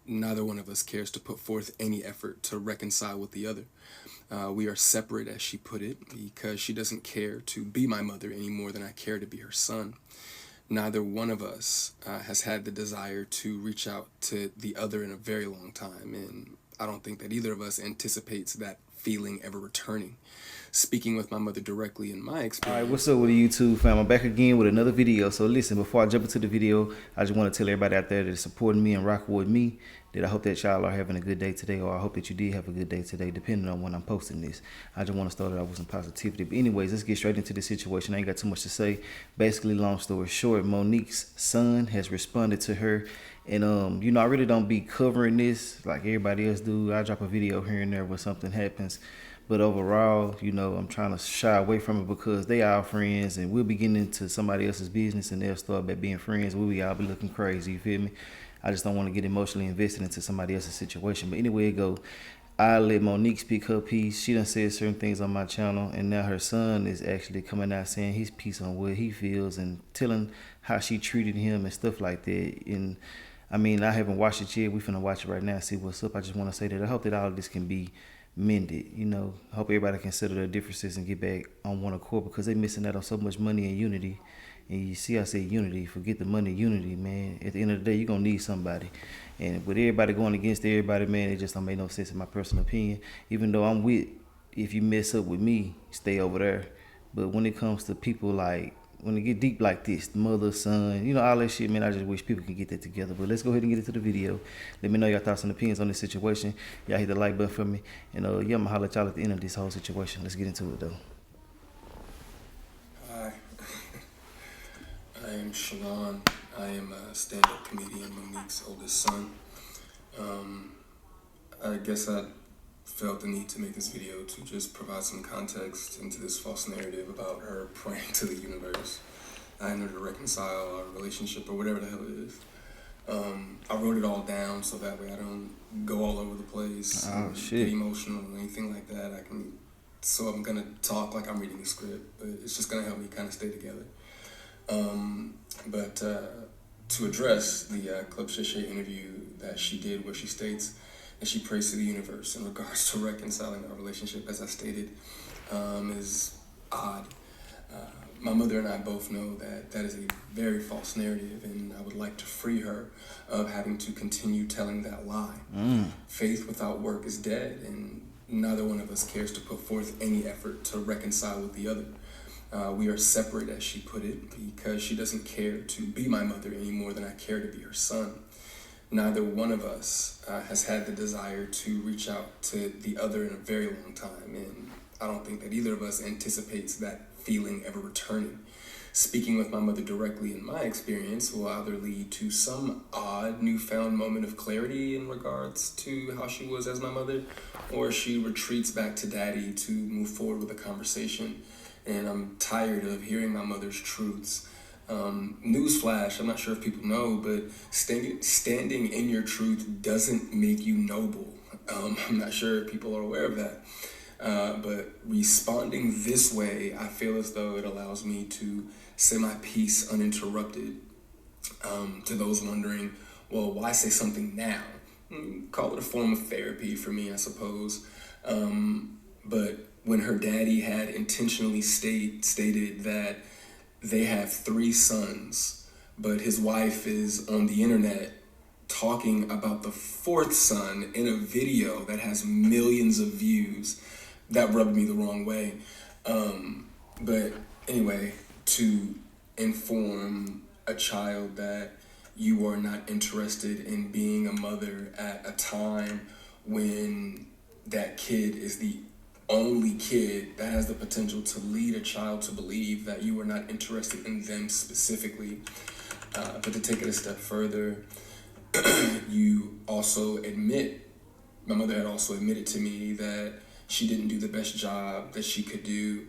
neither one of us cares to put forth any effort to reconcile with the other. We are separate, as she put it, because she doesn't care to be my mother any more than I care to be her son. Neither one of us has had the desire to reach out to the other in a very long time, and I don't think that either of us anticipates that feeling ever returning. Speaking with my mother directly in my experience. Alright, what's up with the YouTube fam? I'm back again with another video. So listen, before I jump into the video, I just want to tell everybody out there that is supporting me and rocking with me that I hope that y'all are having a good day today, or I hope that you did have a good day today, depending on when I'm posting this. I just want to start it off with some positivity. But anyways, let's get straight into the situation. I ain't got too much to say. Basically, long story short, Monique's son has responded to her. And, you know, I really don't be covering this like everybody else do. I drop a video here and there when something happens. But overall, you know, I'm trying to shy away from it because they are friends, and we'll be getting into somebody else's business and they'll start by being friends. We all be looking crazy, you feel me? I just don't want to get emotionally invested into somebody else's situation. But anyway, it go. I let Monique speak her piece. She done said certain things on my channel, and now her son is actually coming out saying his piece on what he feels and telling how she treated him and stuff like that. And I mean, I haven't watched it yet. We finna watch it right now and see what's up. I just want to say that I hope that all of this can be mended. You know, I hope everybody can settle their differences and get back on one accord, because they missing out on so much money and unity. And you see, I say unity, forget the money, unity, man. At the end of the day, you're going to need somebody. And with everybody going against everybody, man, it just don't make no sense in my personal opinion. Even though I'm with, if you mess up with me, stay over there. But when it comes to people like, when it get deep like this, mother, son, you know, all that shit, man, I just wish people could get that together. But let's go ahead and get into the video. Let me know your thoughts and opinions on this situation. Y'all hit the like button for me. And yeah, I'm going to holler at y'all at the end of this whole situation. Let's get into it, though. Hi, I am Shalon. I am a stand-up comedian, Monique's oldest son. I guess I felt the need to make this video to just provide some context into this false narrative about her praying to the universe in order to reconcile our relationship or whatever the hell it is. I wrote it all down so that way I don't go all over the place and get emotional or anything like that. So I'm gonna talk like I'm reading a script, but it's just gonna help me kind of stay together. But to address the Club Shay interview that she did, where she states that she prays to the universe in regards to reconciling our relationship, as I stated, is odd. My mother and I both know that that is a very false narrative, and I would like to free her of having to continue telling that lie. Faith without work is dead, and neither one of us cares to put forth any effort to reconcile with the other. We are separate, as she put it, because she doesn't care to be my mother any more than I care to be her son. Neither one of us has had the desire to reach out to the other in a very long time, and I don't think that either of us anticipates that feeling ever returning. Speaking with my mother directly in my experience will either lead to some odd newfound moment of clarity in regards to how she was as my mother, or she retreats back to daddy to move forward with a conversation. And I'm tired of hearing my mother's truths. Newsflash, I'm not sure if people know, but standing in your truth doesn't make you noble. I'm not sure if people are aware of that. But responding this way, I feel as though it allows me to say my piece uninterrupted. To those wondering, well, why say something now? Call it a form of therapy for me, I suppose. But when her daddy had intentionally stated that they have 3 sons, but his wife is on the internet talking about the 4th son in a video that has millions of views, that rubbed me the wrong way. But anyway, to inform a child that you are not interested in being a mother at a time when that kid is the only kid that has the potential to lead a child to believe that you are not interested in them specifically. But to take it a step further, you also admit, my mother had also admitted to me that she didn't do the best job that she could do,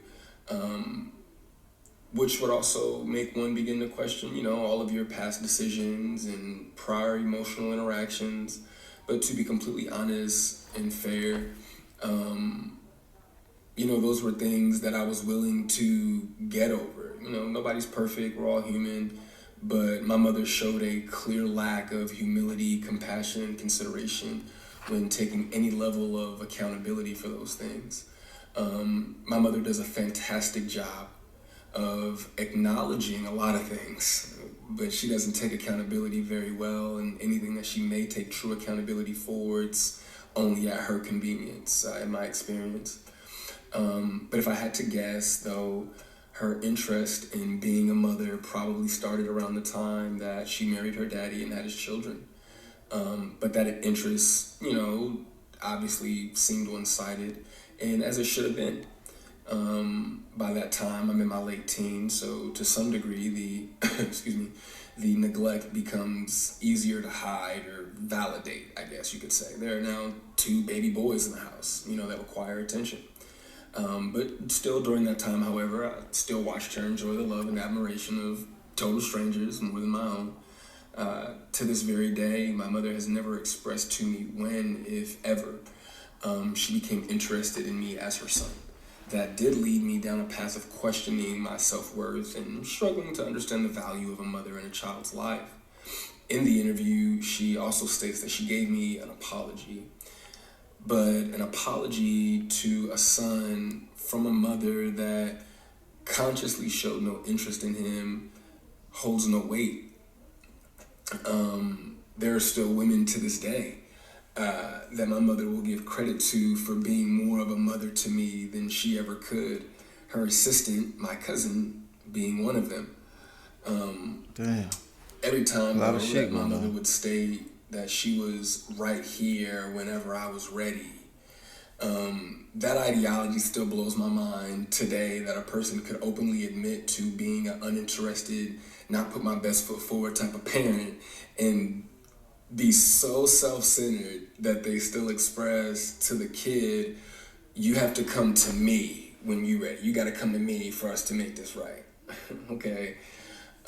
which would also make one begin to question, you know, all of your past decisions and prior emotional interactions. But to be completely honest and fair, you know, those were things that I was willing to get over. You know, nobody's perfect, we're all human, but my mother showed a clear lack of humility, compassion, and consideration when taking any level of accountability for those things. My mother does a fantastic job of acknowledging a lot of things, but she doesn't take accountability very well, and anything that she may take true accountability for, it's only at her convenience, in my experience. But if I had to guess, though, her interest in being a mother probably started around the time that she married her daddy and had his children. But that interest, obviously seemed one-sided, and as it should have been. By that time, I'm in my late teens, so to some degree, the neglect becomes easier to hide or validate, I guess you could say. There are now 2 baby boys in the house, that require attention. But still during that time, however, I still watched her enjoy the love and admiration of total strangers more than my own. To this very day, my mother has never expressed to me when, if ever, she became interested in me as her son. That did lead me down a path of questioning my self-worth and struggling to understand the value of a mother in a child's life. In the interview, she also states that she gave me an apology, but an apology to a son from a mother that consciously showed no interest in him holds no weight. There are still women to this day that my mother will give credit to for being more of a mother to me than she ever could. Her assistant, my cousin, being one of them. Damn. Every time A lot of though, shit that my going mother on. would state that she was right here whenever I was ready. That ideology still blows my mind today, that a person could openly admit to being an uninterested, not put my best foot forward type of parent and be so self-centered that they still express to the kid, you have to come to me when you're ready. You got to come to me for us to make this right. Okay.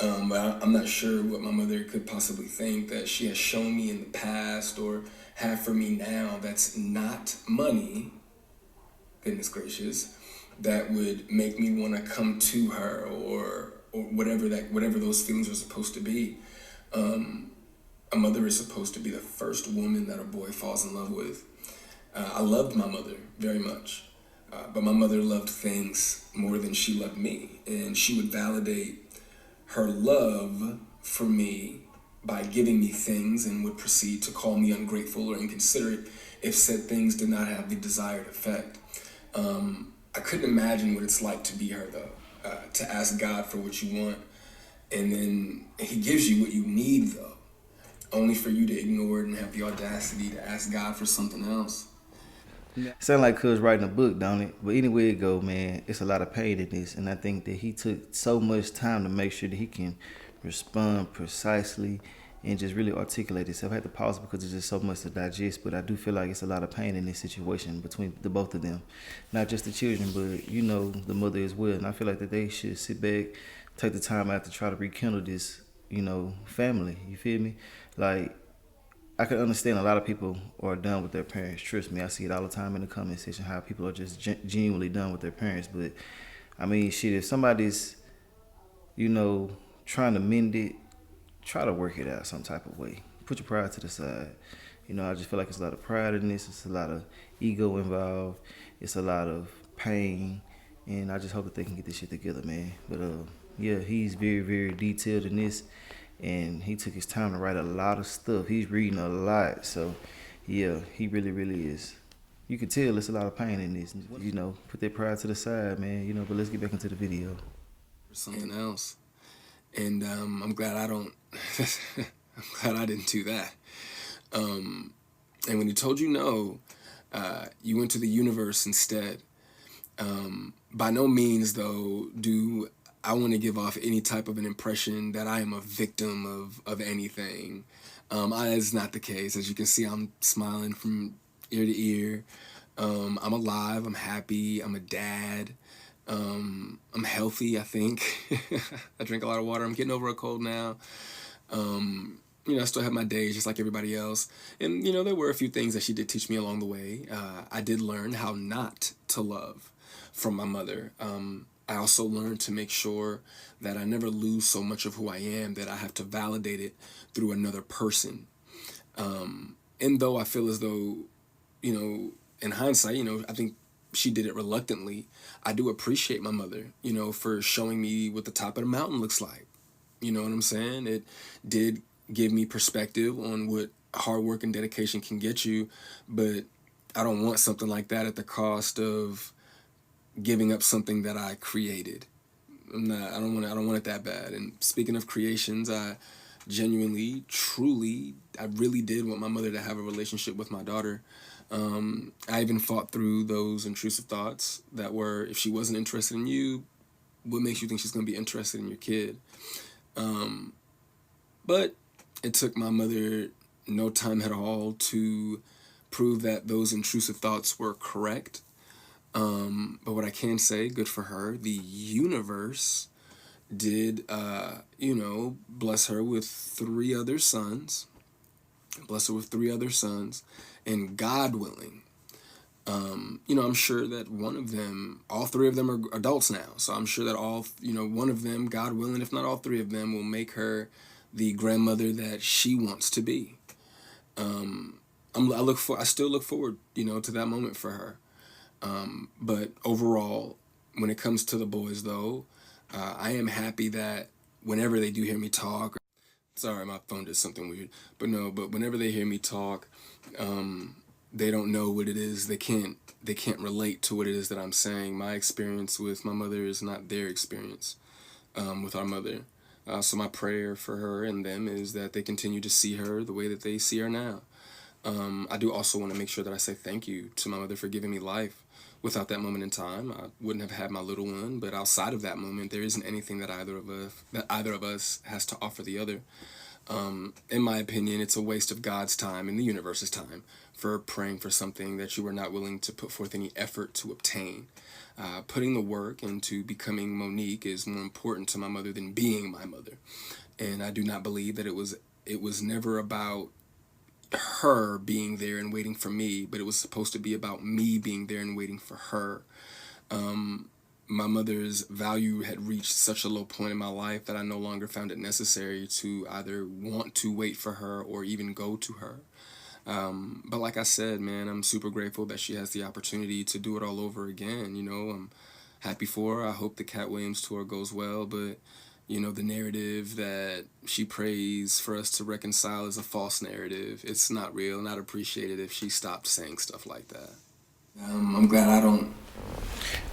But I'm not sure what my mother could possibly think that she has shown me in the past or have for me now that's not money, goodness gracious, that would make me want to come to her or whatever those feelings are supposed to be. A mother is supposed to be the first woman that a boy falls in love with. I loved my mother very much, but my mother loved things more than she loved me, and she would validate her love for me by giving me things and would proceed to call me ungrateful or inconsiderate if said things did not have the desired effect. I couldn't imagine what it's like to be her, though, to ask God for what you want, and then he gives you what you need, though, only for you to ignore it and have the audacity to ask God for something else. Sound like Cuz writing a book, don't it? But anyway it go, man, it's a lot of pain in this, and I think that he took so much time to make sure that he can respond precisely and just really articulate himself. I had to pause because there's just so much to digest, but I do feel like it's a lot of pain in this situation between the both of them. Not just the children, but the mother as well. And I feel like that they should sit back, take the time out to try to rekindle this, family. You feel me? Like, I can understand a lot of people are done with their parents. Trust me, I see it all the time in the comment section how people are just genuinely done with their parents. But I mean, shit, if somebody's, trying to mend it, try to work it out some type of way. Put your pride to the side. I just feel like it's a lot of pride in this. It's a lot of ego involved. It's a lot of pain, and I just hope that they can get this shit together, man. But yeah, he's very, very detailed in this. And he took his time to write a lot of stuff. He's reading a lot. So, yeah, he really, really is. You can tell it's a lot of pain in this. Put that pride to the side, man. But let's get back into the video. Something else. And I'm glad I don't, I'm glad I didn't do that. And when he told you no, you went to the universe instead. By no means, though, do I want to give off any type of an impression that I am a victim of anything. That's not the case. As you can see, I'm smiling from ear to ear. I'm alive. I'm happy. I'm a dad. I'm healthy, I think. I drink a lot of water. I'm getting over a cold now. I still have my days just like everybody else. And, there were a few things that she did teach me along the way. I did learn how not to love from my mother. I also learned to make sure that I never lose so much of who I am that I have to validate it through another person. And though I feel as though, in hindsight, I think she did it reluctantly, I do appreciate my mother, for showing me what the top of the mountain looks like. You know what I'm saying? It did give me perspective on what hard work and dedication can get you, but I don't want something like that at the cost of giving up something that I created. I don't want it that bad. And speaking of creations, I genuinely, truly, I really did want my mother to have a relationship with my daughter. I even fought through those intrusive thoughts that were, if she wasn't interested in you, what makes you think she's going to be interested in your kid? But it took my mother no time at all to prove that those intrusive thoughts were correct. But what I can say, good for her, the universe did, bless her with three other sons. Bless her with three other sons. And God willing, I'm sure that one of them, all three of them are adults now. So I'm sure that one of them, God willing, if not all three of them, will make her the grandmother that she wants to be. I still look forward, to that moment for her. But overall, when it comes to the boys, though, I am happy that whenever they do hear me talk, sorry, my phone did something weird, but whenever they hear me talk, they don't know what it is. They can't relate to what it is that I'm saying. My experience with my mother is not their experience with our mother. So my prayer for her and them is that they continue to see her the way that they see her now. I do also want to make sure that I say thank you to my mother for giving me life. Without that moment in time, I wouldn't have had my little one. But outside of that moment, there isn't anything that either of us has to offer the other. In my opinion, it's a waste of God's time and the universe's time for praying for something that you were not willing to put forth any effort to obtain. Putting the work into becoming Monique is more important to my mother than being my mother. And I do not believe that it was never about her being there and waiting for me, but it was supposed to be about me being there and waiting for her. My mother's value had reached such a low point in my life that I no longer found it necessary to either want to wait for her or even go to her. But like I said, man, I'm super grateful that she has the opportunity to do it all over again. I'm happy for her. I hope the Cat Williams tour goes well, but the narrative that she prays for us to reconcile is a false narrative. It's not real, and I'd appreciate it if she stopped saying stuff like that. I'm glad I don't.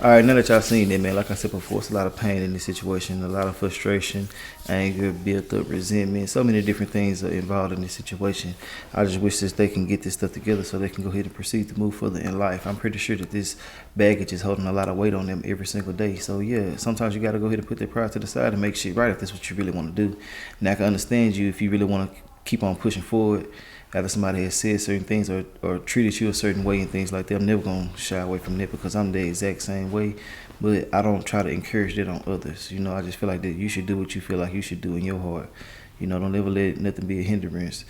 All right, now that y'all seen that, man, like I said before, it's a lot of pain in this situation, a lot of frustration, anger, built up resentment, so many different things are involved in this situation. I just wish that they can get this stuff together so they can go ahead and proceed to move further in life. I'm pretty sure that this baggage is holding a lot of weight on them every single day. So yeah, sometimes you got to go ahead and put their pride to the side and make shit right if that's what you really want to do. Now I can understand you if you really want to keep on pushing forward after somebody has said certain things or treated you a certain way and things like that. I'm never going to shy away from that because I'm the exact same way, but I don't try to encourage that on others. I just feel like that you should do what you feel like you should do in your heart. Don't ever let nothing be a hindrance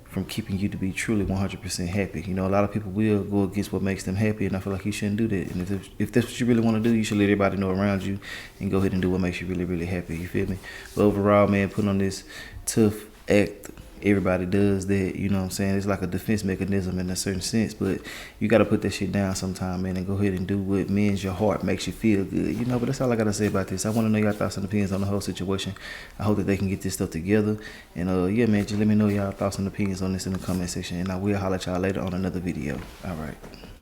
from keeping you to be truly 100% happy. A lot of people will go against what makes them happy, and I feel like you shouldn't do that. And if that's what you really want to do, you should let everybody know around you and go ahead and do what makes you really, really happy. You feel me? But overall, man, putting on this tough act, everybody does that, you know what I'm saying? It's like a defense mechanism in a certain sense, but you got to put that shit down sometime, man, and go ahead and do what mends your heart, makes you feel good, but that's all I got to say about this. I want to know y'all thoughts and opinions on the whole situation. I hope that they can get this stuff together, and yeah, man, just let me know y'all thoughts and opinions on this in the comment section, and I will holler at y'all later on another video. All right.